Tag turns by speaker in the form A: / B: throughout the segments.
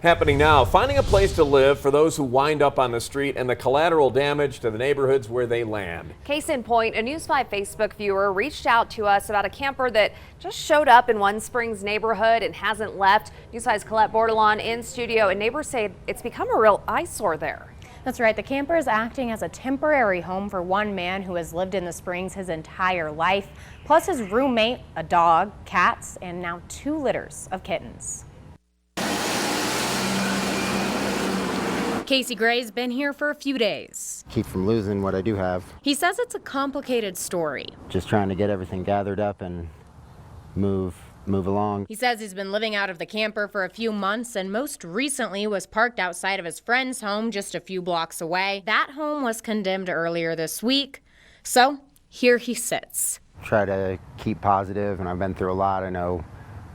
A: Happening now, finding a place to live for those who wind up on the street and the collateral damage to the neighborhoods where they land.
B: Case in point, a News 5 Facebook viewer reached out to us about a camper that just showed up in One Springs neighborhood and hasn't left. News 5's Colette Bordelon in studio, and neighbors say it's become a real eyesore there.
C: That's right. The camper is acting as a temporary home for one man who has lived in the Springs his entire life, plus his roommate, a dog, cats, and now 2 litters of kittens.
D: Casey Gray's been here for a few days.
E: Keep from losing what I do have.
D: He says it's a complicated story.
E: Just trying to get everything gathered up and move along.
D: He says he's been living out of the camper for a few months and most recently was parked outside of his friend's home just a few blocks away. That home was condemned earlier this week. So here he sits.
E: Try to keep positive, and I've been through a lot. I know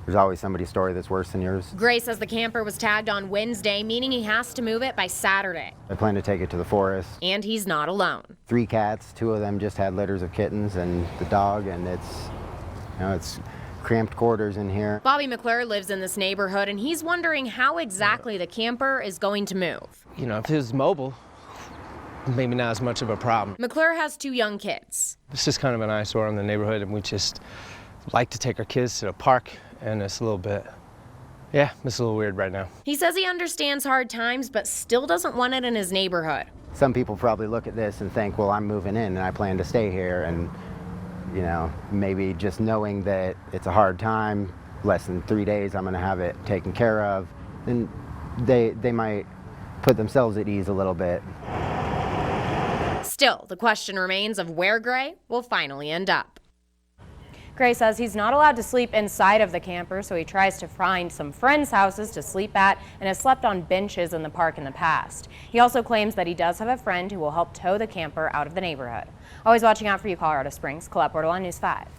E: there's always somebody's story that's worse than yours.
D: Gray says the camper was tagged on Wednesday, meaning he has to move it by Saturday.
E: I plan to take it to the forest.
D: And he's not alone.
E: 3 cats, 2 of them just had litters of kittens, and the dog, and it's cramped quarters in here.
D: Bobby McClure lives in this neighborhood, and he's wondering how exactly the camper is going to move.
F: You know, if it was mobile, maybe not as much of a problem.
D: McClure has 2 young kids.
F: It's just kind of an eyesore in the neighborhood, and we just like to take our kids to the park, and it's a little bit, it's a little weird right now.
D: He says he understands hard times, but still doesn't want it in his neighborhood.
E: Some people probably look at this and think, well, I'm moving in and I plan to stay here, and maybe just knowing that it's a hard time, less than 3 days I'm going to have it taken care of, then they might put themselves at ease a little bit.
D: Still, the question remains of where Gray will finally end up.
C: Gray says he's not allowed to sleep inside of the camper, so he tries to find some friends' houses to sleep at and has slept on benches in the park in the past. He also claims that he does have a friend who will help tow the camper out of the neighborhood. Always watching out for you, Colorado Springs. Colette Bordelon, News 5.